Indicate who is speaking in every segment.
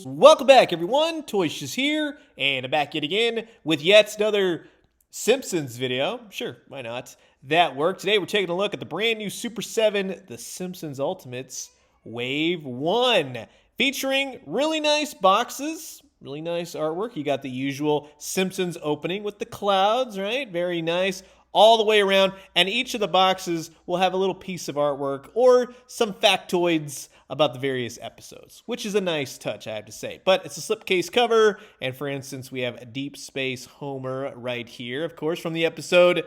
Speaker 1: Welcome back, everyone. Toyshiz here, and I'm back yet again with yet another Simpsons video. Sure, why not? That worked. Today we're taking a look at the brand new Super 7, The Simpsons Ultimates Wave 1, featuring really nice boxes, really nice artwork. You got the usual Simpsons opening with the clouds, right? Very nice. All the way around, and each of the boxes will have a little piece of artwork or some factoids about the various episodes, which is a nice touch, I have to say. But it's a slipcase cover, and for instance, we have Deep Space Homer right here, of course, from the episode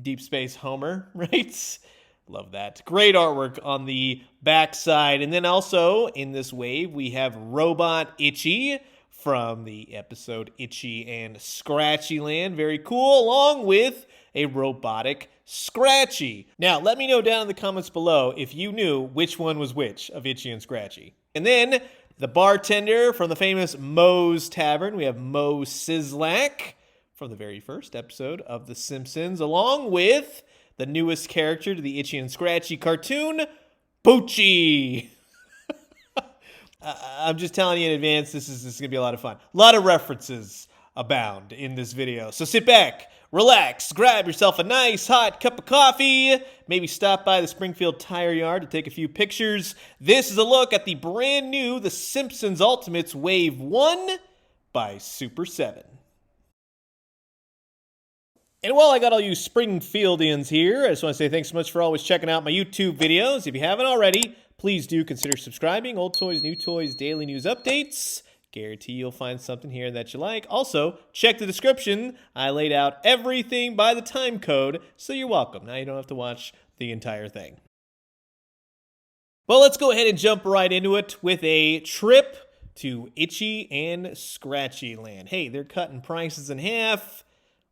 Speaker 1: Deep Space Homer, right? Love that. Great artwork on the backside. And then also, in this wave, we have Robo Itchy from the episode Itchy and Scratchy Land. Very cool, along with a robotic Scratchy. Now, let me know down in the comments below if you knew which one was which of Itchy and Scratchy. And then, the bartender from the famous Moe's Tavern. We have Moe Syzslak from the very first episode of The Simpsons, along with the newest character to the Itchy and Scratchy cartoon, Poochie. I'm just telling you in advance, this is going to be a lot of fun. A lot of references abound in this video. So sit back, relax, grab yourself a nice hot cup of coffee, maybe stop by the Springfield Tire Yard to take a few pictures. This is a look at the brand new The Simpsons Ultimates Wave 1 by Super 7. And while I got all you Springfieldians here, I just want to say thanks so much for always checking out my YouTube videos. If you haven't already, please do consider subscribing. Old toys, new toys, daily news updates. Guarantee you'll find something here that you like. Also, check the description. I laid out everything by the time code, so you're welcome. Now you don't have to watch the entire thing. Well, let's go ahead and jump right into it with a trip to Itchy and Scratchy Land. Hey, they're cutting prices in half.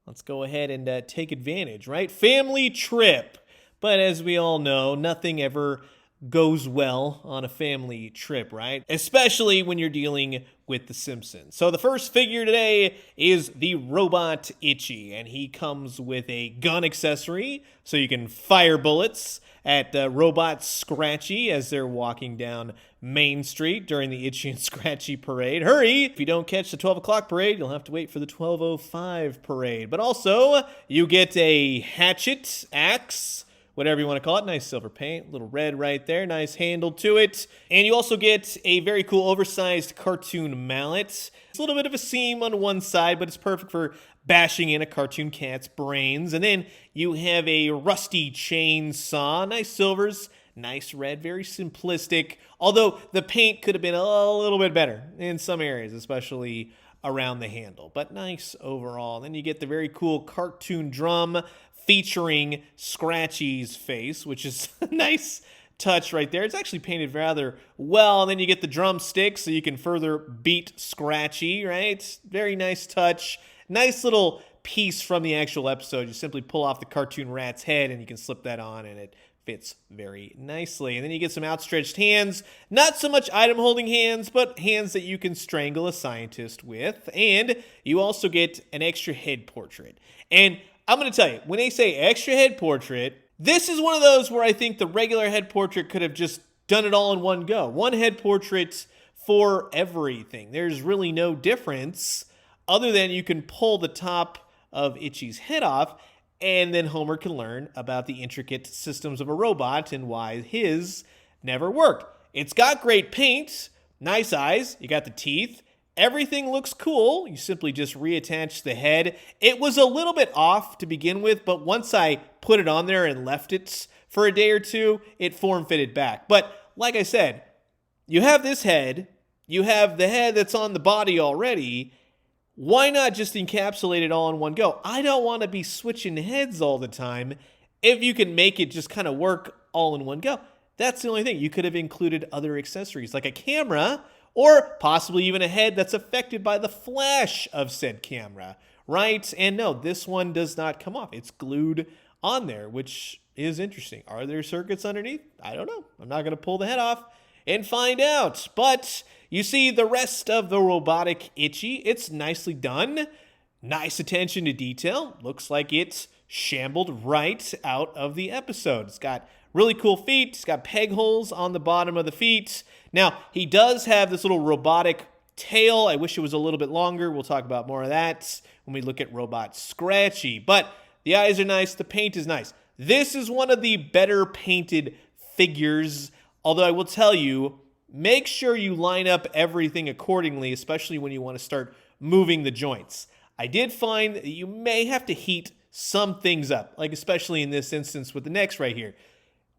Speaker 1: Let's go ahead and take advantage, right? Family trip. But as we all know, nothing ever goes well on a family trip, right? Especially when you're dealing with The Simpsons. So the first figure today is the Robot Itchy, and he comes with a gun accessory, so you can fire bullets at Robot Scratchy as they're walking down Main Street during the Itchy and Scratchy parade. Hurry! If you don't catch the 12 o'clock parade, you'll have to wait for the 12:05 parade. But also, you get a hatchet, axe, whatever you want to call it. Nice silver paint, little red right there, nice handle to it. And you also get a very cool oversized cartoon mallet. It's a little bit of a seam on one side, but it's perfect for bashing in a cartoon cat's brains. And then you have a rusty chainsaw, nice silvers, nice red, very simplistic. Although the paint could have been a little bit better in some areas, especially around the handle. But nice overall. And then you get the very cool cartoon drum featuring Scratchy's face, which is a nice touch right there. It's actually painted rather well. And then you get the drumsticks so you can further beat Scratchy, right? Very nice touch. Nice little piece from the actual episode. You simply pull off the cartoon rat's head and you can slip that on and it fits very nicely. And then you get some outstretched hands. Not so much item holding hands, but hands that you can strangle a scientist with. And you also get an extra head portrait. And I'm going to tell you, when they say extra head portrait, this is one of those where I think the regular head portrait could have just done it all in one go. One head portrait for everything. There's really no difference other than you can pull the top of Itchy's head off, and then Homer can learn about the intricate systems of a robot and why his never work. It's got great paint, nice eyes, you got the teeth. Everything looks cool. You simply just reattach the head. It was a little bit off to begin with, but once I put it on there and left it for a day or two, it form-fitted back. But like I said, you have this head, you have the head that's on the body already. Why not just encapsulate it all in one go? I don't want to be switching heads all the time. If you can make it just kind of work all in one go, that's the only thing. You could have included other accessories like a camera, or possibly even a head that's affected by the flash of said camera, right? And no, this one does not come off. It's glued on there, which is interesting. Are there circuits underneath? I don't know. I'm not going to pull the head off and find out. But you see the rest of the robotic Itchy. It's nicely done. Nice attention to detail. Looks like it's shambled right out of the episode. It's got Really cool feet. He's got peg holes on the bottom of the feet. Now, he does have this little robotic tail. I wish it was a little bit longer. We'll talk about more of that when we look at Robo Scratchy. But the eyes are nice. The paint is nice. This is one of the better painted figures, although I will tell you, make sure you line up everything accordingly, especially when you want to start moving the joints. I did find that you may have to heat some things up, like especially in this instance with the necks right here.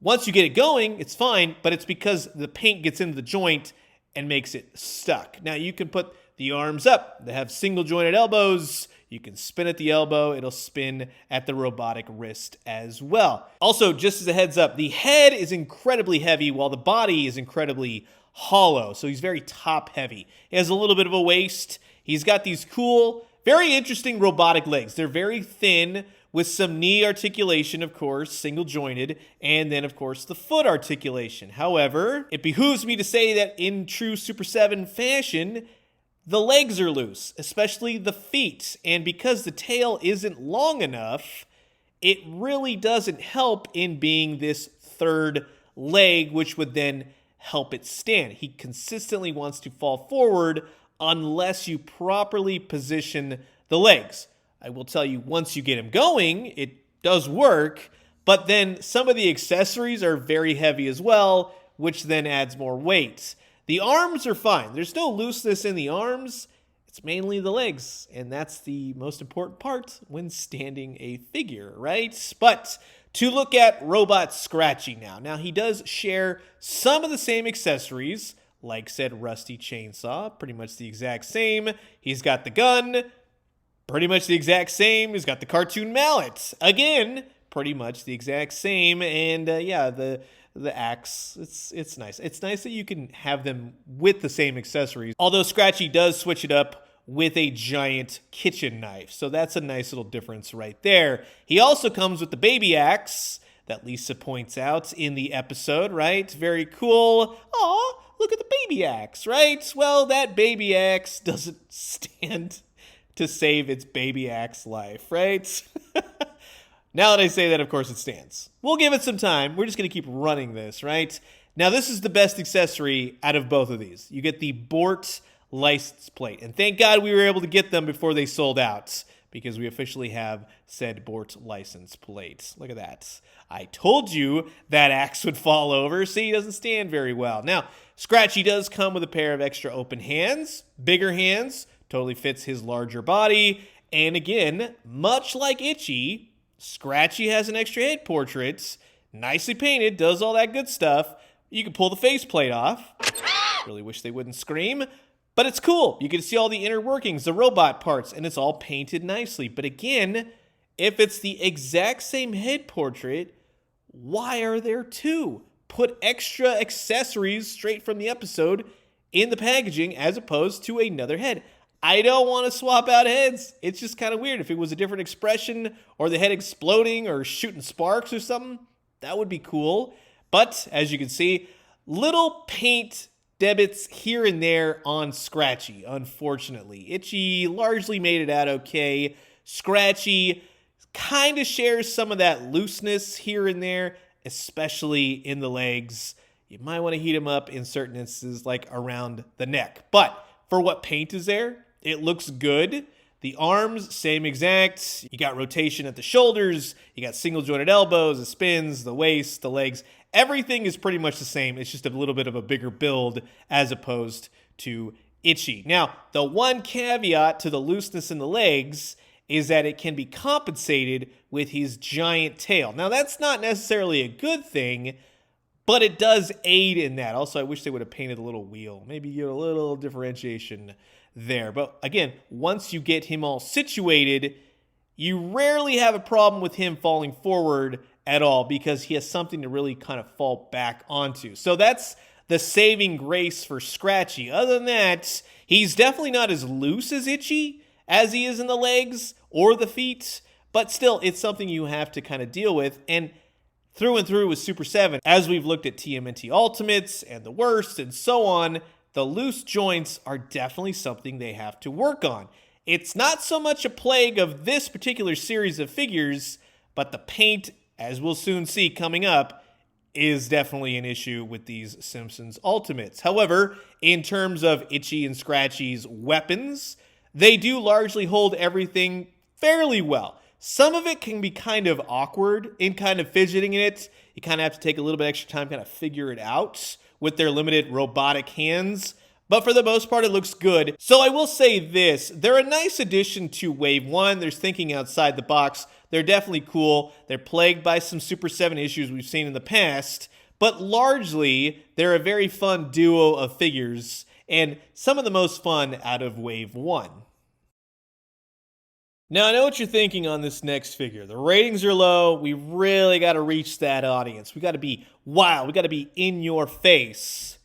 Speaker 1: Once you get it going, it's fine, but it's because the paint gets into the joint and makes it stuck. Now, you can put the arms up. They have single jointed elbows. You can spin at the elbow. It'll spin at the robotic wrist as well. Also, just as a heads up, the head is incredibly heavy while the body is incredibly hollow. So he's very top heavy. He has a little bit of a waist. He's got these cool, very interesting robotic legs. They're very thin with some knee articulation, of course, single jointed, and then, of course, the foot articulation. However, it behooves me to say that in true Super 7 fashion, the legs are loose, especially the feet. And because the tail isn't long enough, it really doesn't help in being this third leg, which would then help it stand. He consistently wants to fall forward unless you properly position the legs. I will tell you, once you get him going, it does work, but then some of the accessories are very heavy as well, which then adds more weight. The arms are fine. There's no looseness in the arms. It's mainly the legs, and that's the most important part when standing a figure, right? But to look at Robo Scratchy now. Now, he does share some of the same accessories, like said rusty chainsaw, pretty much the exact same. He's got the gun, pretty much the exact same. He's got the cartoon mallet, again, pretty much the exact same. And yeah, the axe, it's nice. It's nice that you can have them with the same accessories. Although Scratchy does switch it up with a giant kitchen knife. So that's a nice little difference right there. He also comes with the baby axe that Lisa points out in the episode, right? Very cool. Aw, look at the baby axe, right? Well, that baby axe doesn't stand to save its baby axe life, right? Now that I say that, of course, it stands. We'll give it some time. We're just going to keep running this, right? Now, this is the best accessory out of both of these. You get the Bort license plate. And thank God we were able to get them before they sold out, because we officially have said Bort license plate. Look at that. I told you that axe would fall over. See, he doesn't stand very well. Now, Scratchy does come with a pair of extra open hands, bigger hands, totally fits his larger body. And again, much like Itchy, Scratchy has an extra head portrait, nicely painted, does all that good stuff. You can pull the faceplate off. Really wish they wouldn't scream. But it's cool. You can see all the inner workings, the robot parts, and it's all painted nicely. But again, if it's the exact same head portrait, why are there two? Put extra accessories straight from the episode in the packaging as opposed to another head. I don't want to swap out heads. It's just kind of weird. If it was a different expression or the head exploding or shooting sparks or something, that would be cool. But as you can see, little paint debits here and there on Scratchy, unfortunately. Itchy largely made it out okay. Scratchy kind of shares some of that looseness here and there, especially in the legs. You might want to heat him up in certain instances, like around the neck. But for what paint is there, it looks good. The arms, same exact. You got rotation at the shoulders. You got single jointed elbows, the spins, the waist, the legs. Everything is pretty much the same. It's just a little bit of a bigger build as opposed to Itchy. Now, the one caveat to the looseness in the legs is that it can be compensated with his giant tail. Now, that's not necessarily a good thing, but it does aid in that. Also, I wish they would have painted a little wheel. Maybe get a little differentiation there. But again, once you get him all situated, you rarely have a problem with him falling forward at all because he has something to really kind of fall back onto. So that's the saving grace for Scratchy. Other than that, he's definitely not as loose as Itchy as he is in the legs or the feet, but still, it's something you have to kind of deal with. And through and through with Super 7, as we've looked at TMNT Ultimates and the Worst and so on, the loose joints are definitely something they have to work on. It's not so much a plague of this particular series of figures, but the paint, as we'll soon see coming up, is definitely an issue with these Simpsons Ultimates. However, in terms of Itchy and Scratchy's weapons, they do largely hold everything fairly well. Some of it can be kind of awkward in kind of fidgeting in it. You kind of have to take a little bit extra time, kind of figure it out with their limited robotic hands. But for the most part, it looks good. So I will say this, they're a nice addition to Wave 1. There's thinking outside the box. They're definitely cool. They're plagued by some Super 7 issues we've seen in the past. But largely, they're a very fun duo of figures, and some of the most fun out of Wave 1. Now, I know what you're thinking on this next figure. The ratings are low. We really got to reach that audience. We got to be wild. We got to be in your face.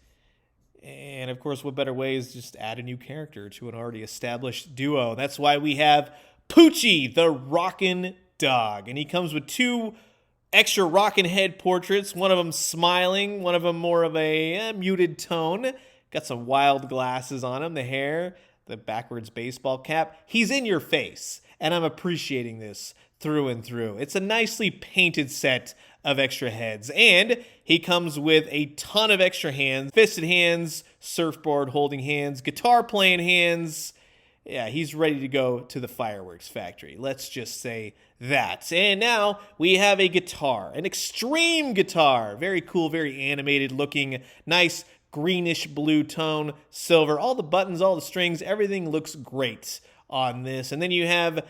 Speaker 1: And, of course, what better way is just add a new character to an already established duo. That's why we have Poochie, the Rockin' Dog. And he comes with 2 extra rockin' head portraits. One of them smiling. One of them more of a muted tone. Got some wild glasses on him. The hair, the backwards baseball cap. He's in your face. And I'm appreciating this through and through. It's a nicely painted set of extra heads. And he comes with a ton of extra hands. Fisted hands, surfboard holding hands, guitar playing hands. Yeah, he's ready to go to the fireworks factory. Let's just say that. And now we have a guitar, an extreme guitar. Very cool, very animated looking, nice greenish blue tone, silver. All the buttons, all the strings, everything looks great on this. And then you have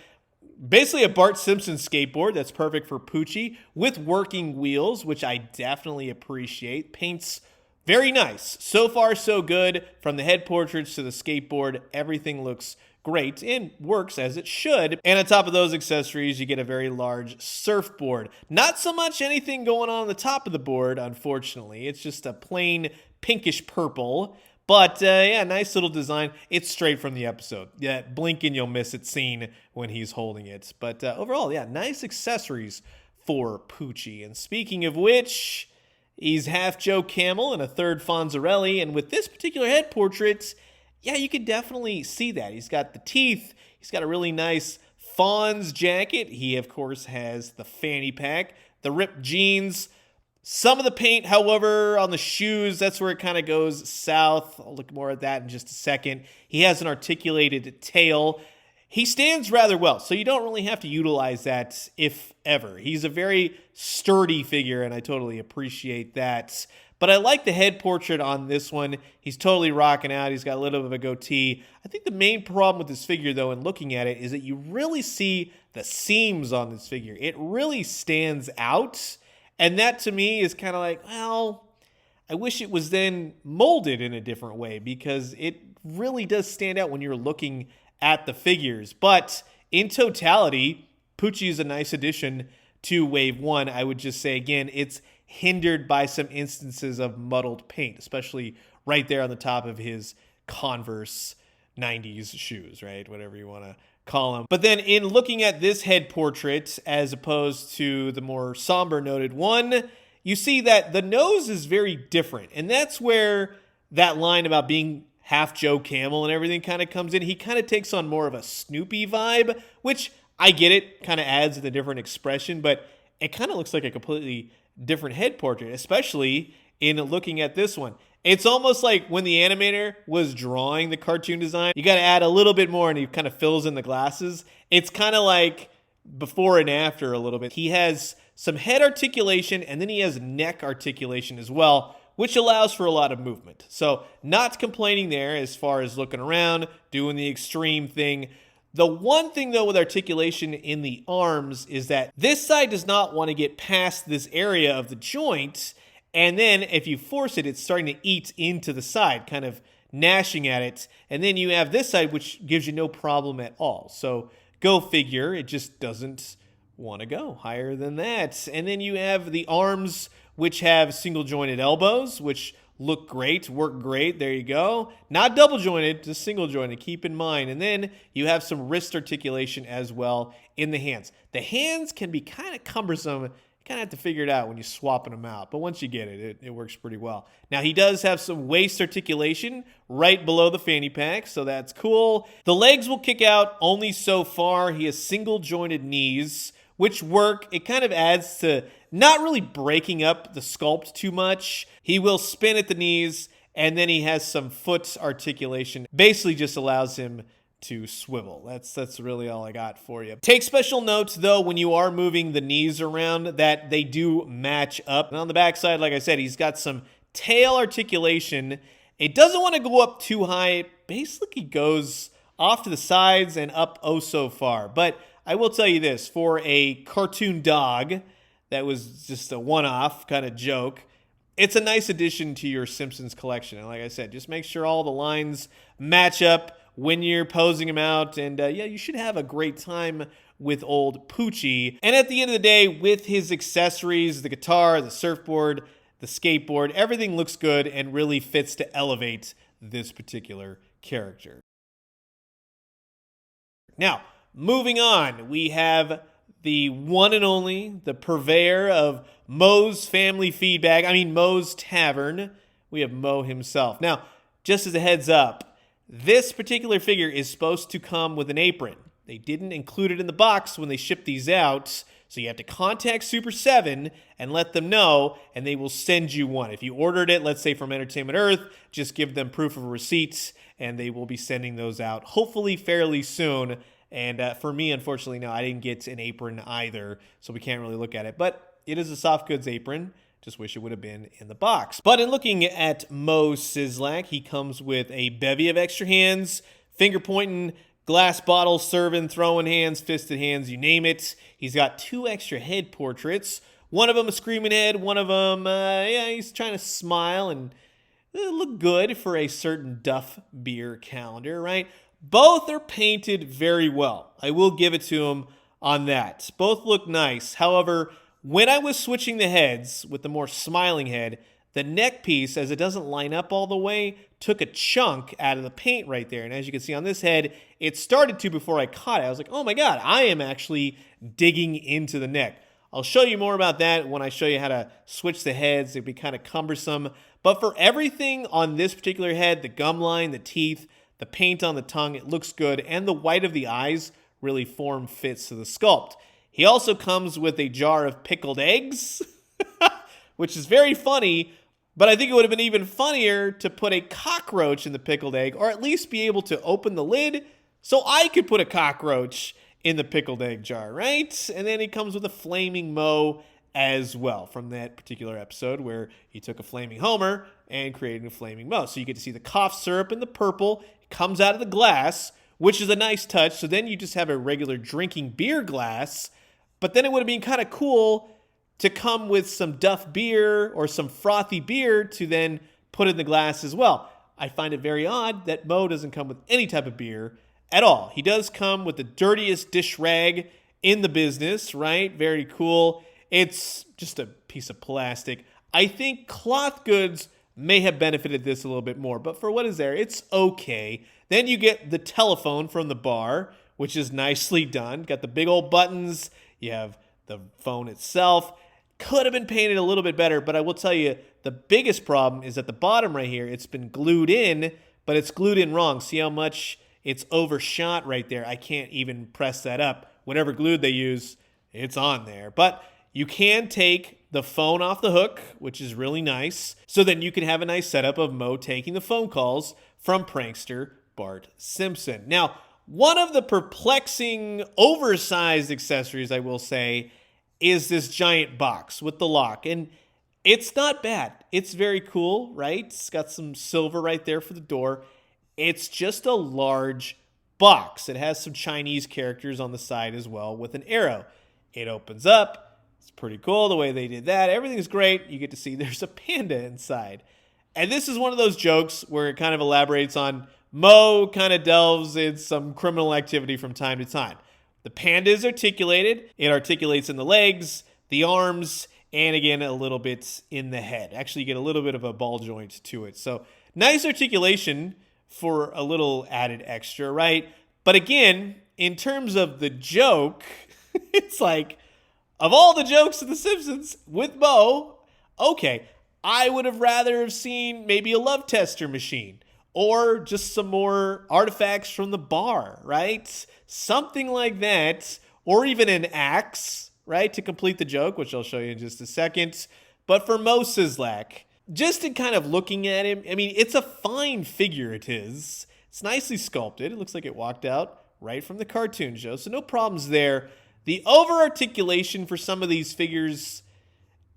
Speaker 1: basically a Bart Simpson skateboard that's perfect for Poochie with working wheels, which I definitely appreciate. Paint's very nice. So far, so good. From the head portraits to the skateboard, everything looks great and works as it should. And on top of those accessories, you get a very large surfboard. Not so much anything going on the top of the board, unfortunately. It's just a plain pinkish purple. But, yeah, nice little design. It's straight from the episode. Yeah, blink and you'll miss it scene when he's holding it. But overall, yeah, nice accessories for Poochie. And speaking of which, he's half Joe Camel and a third Fonzarelli. And with this particular head portrait, yeah, you can definitely see that. He's got the teeth. He's got a really nice Fonz jacket. He, of course, has the fanny pack, the ripped jeans. Some of the paint, however, on the shoes, that's where it kind of goes south. I'll look more at that in just a second. He has an articulated tail. He stands rather well, so you don't really have to utilize that, if ever. He's a very sturdy figure, and I totally appreciate that. But I like the head portrait on this one. He's totally rocking out. He's got a little bit of a goatee. I think the main problem with this figure, though, in looking at it, is that you really see the seams on this figure. It really stands out. And that, to me, is kind of like, well, I wish it was then molded in a different way because it really does stand out when you're looking at the figures. But in totality, Poochie is a nice addition to Wave 1. I would just say, again, it's hindered by some instances of muddled paint, especially right there on the top of his Converse 90s shoes, right? Whatever you want to call them. But then in looking at this head portrait as opposed to the more somber noted one, you see that the nose is very different. And that's where that line about being half Joe Camel and everything kind of comes in. He kind of takes on more of a Snoopy vibe, which I get it, kind of adds the different expression, but it kind of looks like a completely different head portrait, especially in looking at this one. It's almost like when the animator was drawing the cartoon design, you got to add a little bit more and he kind of fills in the glasses. It's kind of like before and after a little bit. He has some head articulation and then he has neck articulation as well, which allows for a lot of movement. So not complaining there as far as looking around, doing the extreme thing. The one thing, though, with articulation in the arms is that this side does not want to get past this area of the joint. And then if you force it, it's starting to eat into the side, kind of gnashing at it. And then you have this side, which gives you no problem at all. So go figure, it just doesn't want to go higher than that. And then you have the arms, which have single jointed elbows, which look great, work great. There you go. Not double jointed, just single jointed. Keep in mind. And then you have some wrist articulation as well in the hands. The hands can be kind of cumbersome. Kind of have to figure it out when you're swapping them out. But once you get it, it works pretty well. Now, he does have some waist articulation right below the fanny pack, so that's cool. The legs will kick out only so far. He has single-jointed knees, which work. It kind of adds to not really breaking up the sculpt too much. He will spin at the knees, and then he has some foot articulation. Basically just allows him to swivel. That's really all I got for you. Take special note, though, when you are moving the knees around, that they do match up. And on the backside, like I said, he's got some tail articulation. It doesn't want to go up too high. It basically goes off to the sides and up oh so far. But I will tell you this, for a cartoon dog that was just a one-off kind of joke, it's a nice addition to your Simpsons collection. And like I said, just make sure all the lines match up when you're posing him out. And yeah, you should have a great time with old Poochie. And at the end of the day, with his accessories, the guitar, the surfboard, the skateboard, everything looks good and really fits to elevate this particular character. Now, moving on, we have the one and only, the purveyor of Moe's Family Feedback, Moe's Tavern. We have Moe himself. Now, just as a heads up, this particular figure is supposed to come with an apron. They didn't include it in the box when they shipped these out, so you have to contact Super 7 and let them know, and they will send you one. If you ordered it, let's say from Entertainment Earth, just give them proof of receipts, and they will be sending those out, hopefully fairly soon. And for me, unfortunately, no, I didn't get an apron either, so we can't really look at it. But it is a soft goods apron. Just wish it would have been in the box. But in looking at Moe Syzslak, he comes with a bevy of extra hands, finger pointing, glass bottle serving, throwing hands, fisted hands, you name it. He's got 2 extra head portraits. One of them a screaming head, one of them, he's trying to smile and look good for a certain Duff beer calendar, right? Both are painted very well. I will give it to him on that. Both look nice. However, when I was switching the heads with the more smiling head, the neck piece, as it doesn't line up all the way, took a chunk out of the paint right there. And as you can see on this head, it started to before I caught it. I was like, oh my God, I am actually digging into the neck. I'll show you more about that when I show you how to switch the heads. It'd be kind of cumbersome. But for everything on this particular head, the gum line, the teeth, the paint on the tongue, it looks good. And the white of the eyes really fits to the sculpt. He also comes with a jar of pickled eggs, which is very funny. But I think it would have been even funnier to put a cockroach in the pickled egg, or at least be able to open the lid so I could put a cockroach in the pickled egg jar, right? And then he comes with a flaming Moe as well from that particular episode where he took a flaming Homer and created a flaming Moe. So you get to see the cough syrup in the purple. It comes out of the glass, which is a nice touch. So then you just have a regular drinking beer glass. But then it would have been kind of cool to come with some Duff beer or some frothy beer to then put in the glass as well. I find it very odd that Moe doesn't come with any type of beer at all. He does come with the dirtiest dish rag in the business, right? Very cool. It's just a piece of plastic. I think cloth goods may have benefited this a little bit more, but for what is there, it's okay. Then you get the telephone from the bar, which is nicely done. Got the big old buttons. You have the phone itself. Could have been painted a little bit better, but I will tell you, the biggest problem is at the bottom right here. It's been glued in, but it's glued in wrong. See how much it's overshot right there? I can't even press that up. Whatever glue they use, it's on there. But you can take the phone off the hook, which is really nice. So then you can have a nice setup of Moe taking the phone calls from prankster Bart Simpson. Now, one of the perplexing, oversized accessories, I will say, is this giant box with the lock. And it's not bad. It's very cool, right? It's got some silver right there for the door. It's just a large box. It has some Chinese characters on the side as well with an arrow. It opens up. It's pretty cool the way they did that. Everything's great. You get to see there's a panda inside. And this is one of those jokes where it kind of elaborates on Moe kind of delves in some criminal activity from time to time. The panda is articulated. It articulates in the legs, the arms, and again, a little bit in the head. Actually, you get a little bit of a ball joint to it. So nice articulation for a little added extra, right? But again, in terms of the joke, it's like, of all the jokes of The Simpsons with Moe, okay, I would have rather have seen maybe a love tester machine or just some more artifacts from the bar, right? Something like that, or even an axe, right, to complete the joke, which I'll show you in just a second. But for Moe Syzslak, just in kind of looking at him, I mean, it's a fine figure, it is. It's nicely sculpted. It looks like it walked out right from the cartoon show, so no problems there. The over-articulation for some of these figures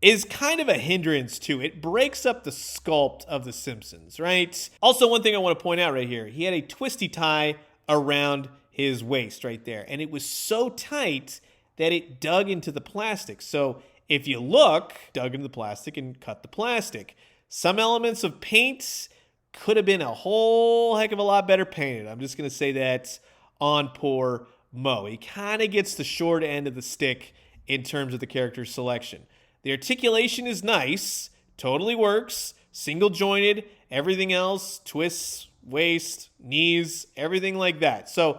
Speaker 1: is kind of a hindrance too. It breaks up the sculpt of the Simpsons, right? Also, one thing I want to point out right here, he had a twisty tie around his waist right there, and it was so tight that it dug into the plastic. So if you look, dug into the plastic and cut the plastic. Some elements of paint could have been a whole heck of a lot better painted. I'm just going to say that on poor Moe. He kind of gets the short end of the stick in terms of the character selection. The articulation is nice, totally works, single jointed, everything else, twists, waist, knees, everything like that. So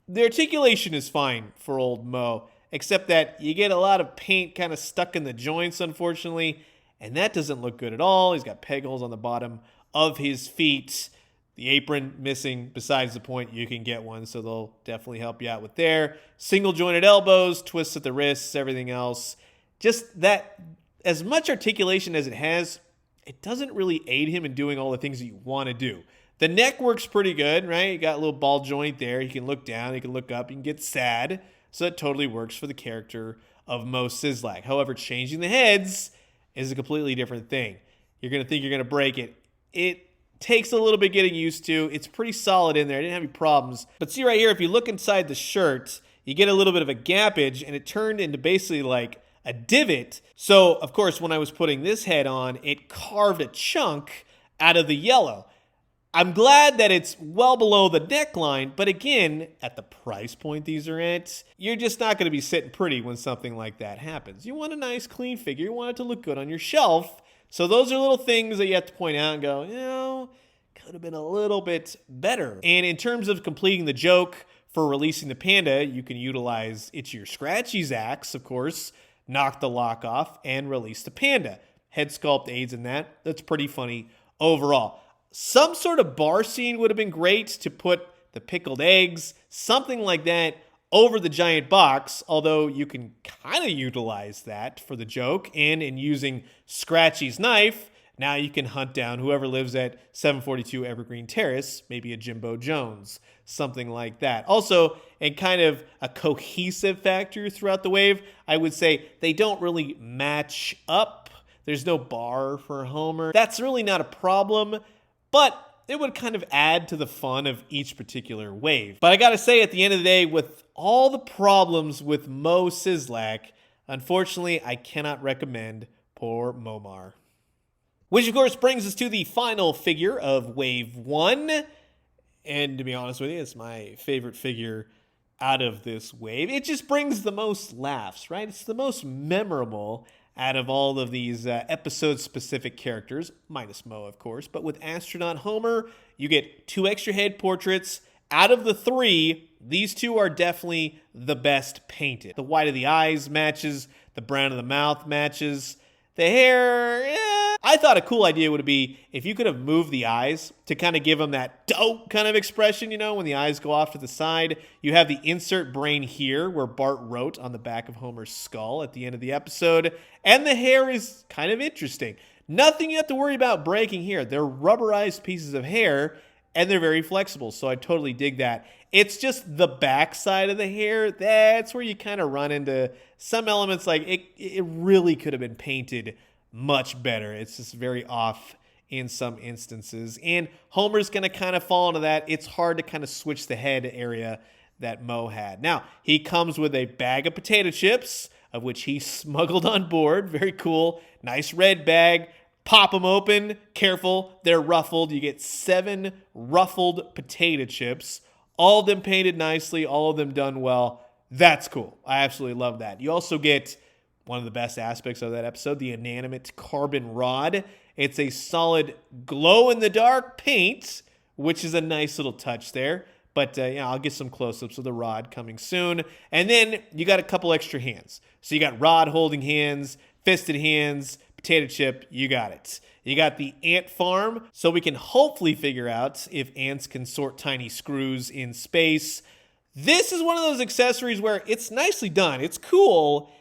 Speaker 1: the articulation is fine for old Moe, except that you get a lot of paint kind of stuck in the joints, unfortunately, and that doesn't look good at all. He's got peg holes on the bottom of his feet. The apron missing, besides the point, you can get one, so they'll definitely help you out with there. Single jointed elbows, twists at the wrists, everything else. Just that, as much articulation as it has, it doesn't really aid him in doing all the things that you want to do. The neck works pretty good, right? You got a little ball joint there. You can look down, you can look up, you can get sad. So that totally works for the character of Moe Syzslak. However, changing the heads is a completely different thing. You're going to think you're going to break it. It takes a little bit getting used to. It's pretty solid in there. I didn't have any problems. But see right here, if you look inside the shirt, you get a little bit of a gappage, and it turned into basically like a divot. So, of course, when I was putting this head on, it carved a chunk out of the yellow. I'm glad that it's well below the neckline, but again, at the price point these are at, you're just not going to be sitting pretty when something like that happens. You want a nice, clean figure. You want it to look good on your shelf. So those are little things that you have to point out and go, you know, could have been a little bit better. And in terms of completing the joke for releasing the panda, you can utilize Itchy or Scratchy's axe, of course, knock the lock off, and release the panda. Head sculpt aids in that. That's pretty funny overall. Some sort of bar scene would have been great to put the pickled eggs, something like that, over the giant box, although you can kind of utilize that for the joke. And in using Scratchy's knife, now you can hunt down whoever lives at 742 Evergreen Terrace, maybe a Jimbo Jones, something like that. Also, and kind of a cohesive factor throughout the wave, I would say they don't really match up. There's no bar for Homer. That's really not a problem, but it would kind of add to the fun of each particular wave. But I gotta say, at the end of the day, with all the problems with Moe Syzslak, unfortunately, I cannot recommend poor Momar. Which, of course, brings us to the final figure of Wave 1. And to be honest with you, it's my favorite figure out of this wave. It just brings the most laughs, right? It's the most memorable out of all of these episode-specific characters, minus Moe, of course. But with Astronaut Homer, you get 2 extra head portraits. Out of the 3, these 2 are definitely the best painted. The white of the eyes matches, the brown of the mouth matches. The hair, I thought a cool idea would be if you could have moved the eyes to kind of give them that dope kind of expression, you know, when the eyes go off to the side. You have the insert brain here where Bart wrote on the back of Homer's skull at the end of the episode. And the hair is kind of interesting. Nothing you have to worry about breaking here. They're rubberized pieces of hair, and they're very flexible, so I totally dig that. It's just the back side of the hair, that's where you kind of run into some elements like it really could have been painted much better. It's just very off in some instances. And Homer's going to kind of fall into that. It's hard to kind of switch the head area that Moe had. Now, he comes with a bag of potato chips, of which he smuggled on board. Very cool. Nice red bag. Pop them open. Careful, they're ruffled. You get 7 ruffled potato chips. All of them painted nicely. All of them done well. That's cool. I absolutely love that. You also get one of the best aspects of that episode, the inanimate carbon rod. It's a solid glow-in-the-dark paint, which is a nice little touch there. But yeah, I'll get some close-ups of the rod coming soon. And then you got a couple extra hands. So you got rod holding hands, fisted hands, potato chip, you got it. You got the ant farm, so we can hopefully figure out if ants can sort tiny screws in space. This is one of those accessories where it's nicely done. It's cool,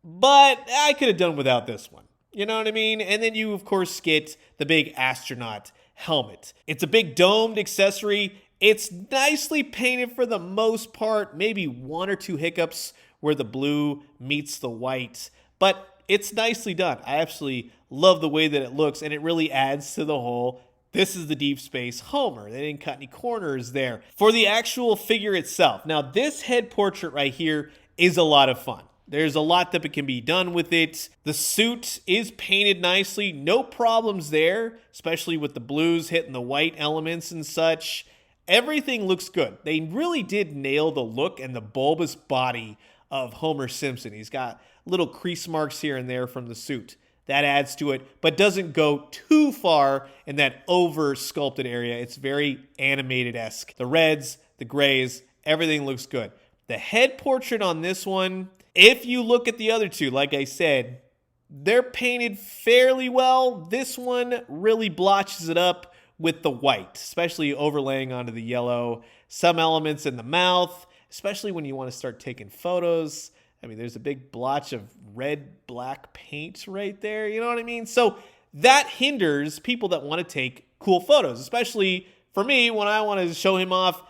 Speaker 1: but I could have done without this one. You know what I mean? And then you, of course, get the big astronaut helmet. It's a big domed accessory. It's nicely painted for the most part, maybe one or two hiccups where the blue meets the white, but it's nicely done. I absolutely love the way that it looks, and it really adds to the whole, this is the Deep Space Homer. They didn't cut any corners there. For the actual figure itself, now this head portrait right here is a lot of fun. There's a lot that can be done with it. The suit is painted nicely. No problems there, especially with the blues hitting the white elements and such. Everything looks good. They really did nail the look and the bulbous body of Homer Simpson. He's got little crease marks here and there from the suit. That adds to it, but doesn't go too far in that over-sculpted area. It's very animated-esque. The reds, the grays, everything looks good. The head portrait on this one, if you look at the other two, like I said, they're painted fairly well. This one really blotches it up with the white, especially overlaying onto the yellow. Some elements in the mouth, especially when you want to start taking photos. I mean, there's a big blotch of red, black paint right there. You know what I mean? So that hinders people that want to take cool photos, especially for me when I want to show him off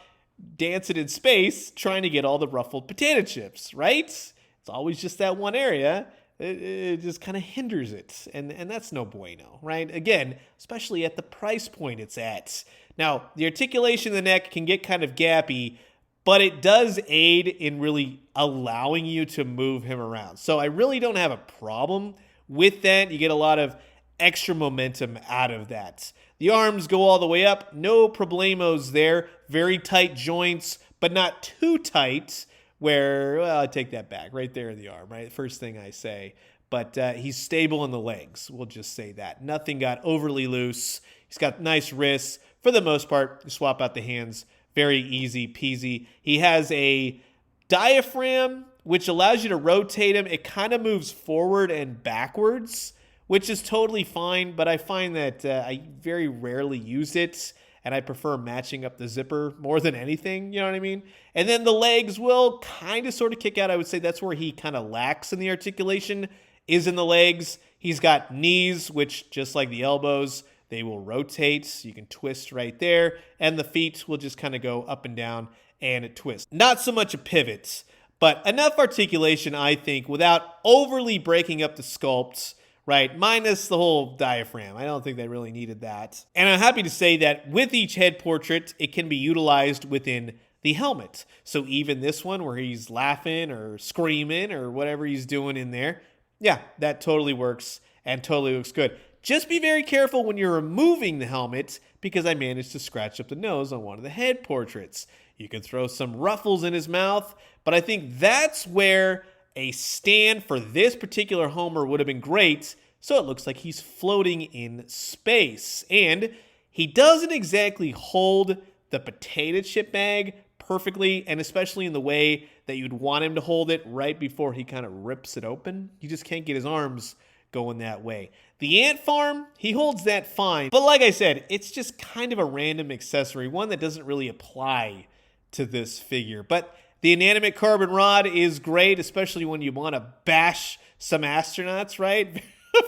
Speaker 1: dancing in space, trying to get all the ruffled potato chips, right? It's always just that one area. It just kind of hinders it. And that's no bueno, right? Again, especially at the price point it's at. Now, the articulation of the neck can get kind of gappy, but it does aid in really allowing you to move him around. So I really don't have a problem with that. You get a lot of extra momentum out of that. The arms go all the way up. No problemos there. Very tight joints, but not too tight where, well, I take that back. Right there in the arm, right? First thing I say. But he's stable in the legs. We'll just say that. Nothing got overly loose. He's got nice wrists. For the most part, you swap out the hands. Very easy peasy. He has a diaphragm, which allows you to rotate him. It kind of moves forward and backwards, which is totally fine, but I find that I very rarely use it, and I prefer matching up the zipper more than anything, you know what I mean? And then the legs will kind of sort of kick out. I would say that's where he kind of lacks in the articulation, is in the legs. He's got knees, which, just like the elbows, they will rotate. You can twist right there. And the feet will just kind of go up and down and twist. Not so much a pivot, but enough articulation, I think, without overly breaking up the sculpt, right? Minus the whole diaphragm. I don't think they really needed that. And I'm happy to say that with each head portrait, it can be utilized within the helmet. So even this one where he's laughing or screaming or whatever he's doing in there, yeah, that totally works and totally looks good. Just be very careful when you're removing the helmet, because I managed to scratch up the nose on one of the head portraits. You can throw some ruffles in his mouth, but I think that's where a stand for this particular Homer would have been great, so it looks like he's floating in space. And he doesn't exactly hold the potato chip bag perfectly, and especially in the way that you'd want him to hold it right before he kind of rips it open. You just can't get his arms going that way. The ant farm, he holds that fine. But like I said, it's just kind of a random accessory, one that doesn't really apply to this figure. But the inanimate carbon rod is great, especially when you want to bash some astronauts, right?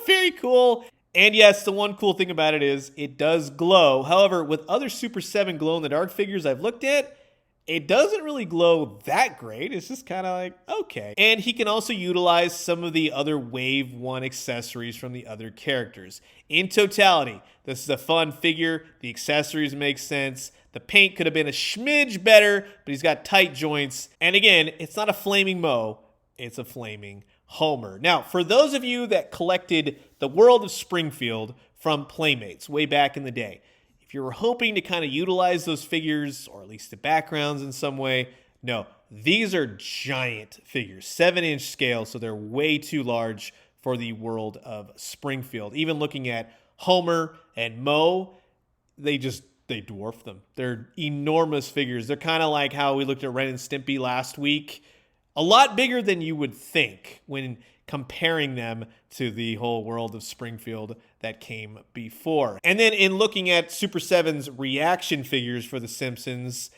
Speaker 1: Very cool. And yes, the one cool thing about it is it does glow. However, with other Super 7 glow-in-the-dark figures I've looked at, it doesn't really glow that great. It's just kind of like, okay. And he can also utilize some of the other Wave 1 accessories from the other characters. In totality, this is a fun figure. The accessories make sense. The paint could have been a smidge better, but he's got tight joints. And again, it's not a flaming Moe. It's a flaming Homer. Now, for those of you that collected the World of Springfield from Playmates way back in the day, if you were hoping to kind of utilize those figures, or at least the backgrounds in some way, no, these are giant figures, 7-inch scale, so they're way too large for the World of Springfield. Even looking at Homer and Moe, they dwarf them. They're enormous figures. They're kind of like how we looked at Ren and Stimpy last week. A lot bigger than you would think when comparing them to the whole World of Springfield that came before. And then in looking at Super 7's reaction figures for The Simpsons,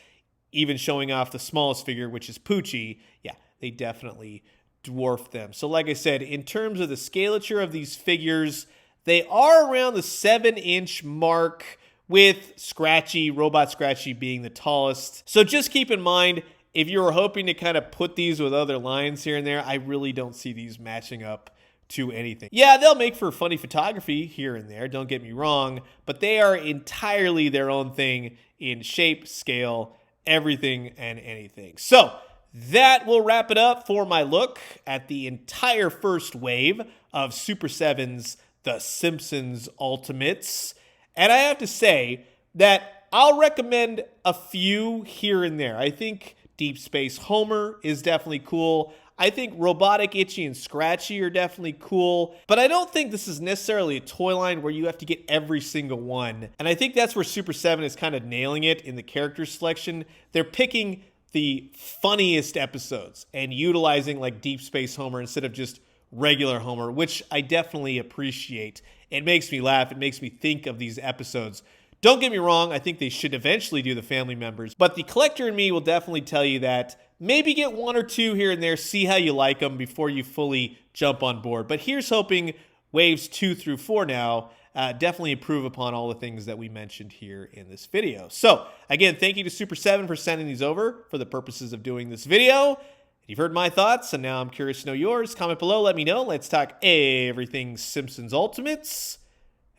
Speaker 1: even showing off the smallest figure, which is Poochie, yeah, they definitely dwarf them. So like I said, in terms of the scalature of these figures, they are around the 7-inch mark, with Scratchy, Robot Scratchy being the tallest. So just keep in mind, if you were hoping to kind of put these with other lines here and there, I really don't see these matching up to anything. Yeah, they'll make for funny photography here and there, don't get me wrong, but they are entirely their own thing in shape, scale, everything and anything. So that will wrap it up for my look at the entire first wave of Super 7's The Simpsons Ultimates. And I have to say that I'll recommend a few here and there. I think Deep Space Homer is definitely cool. I think Robotic Itchy and Scratchy are definitely cool, but I don't think this is necessarily a toy line where you have to get every single one. And I think that's where Super 7 is kind of nailing it in the character selection. They're picking the funniest episodes and utilizing like Deep Space Homer instead of just regular Homer, which I definitely appreciate. It makes me laugh. It makes me think of these episodes. Don't get me wrong, I think they should eventually do the family members, but the collector in me will definitely tell you that maybe get one or two here and there, see how you like them before you fully jump on board. But here's hoping waves 2 through 4 now definitely improve upon all the things that we mentioned here in this video. So again, thank you to Super 7 for sending these over for the purposes of doing this video. You've heard my thoughts, and now I'm curious to know yours. Comment below, let me know. Let's talk everything Simpsons Ultimates.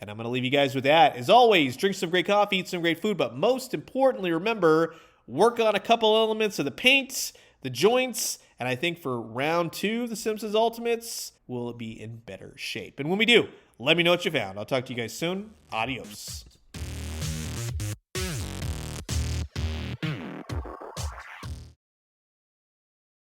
Speaker 1: And I'm going to leave you guys with that. As always, drink some great coffee, eat some great food, but most importantly, remember, work on a couple elements of the paint, the joints, and I think for round 2 of The Simpsons Ultimates, we'll be in better shape. And when we do, let me know what you found. I'll talk to you guys soon. Adios.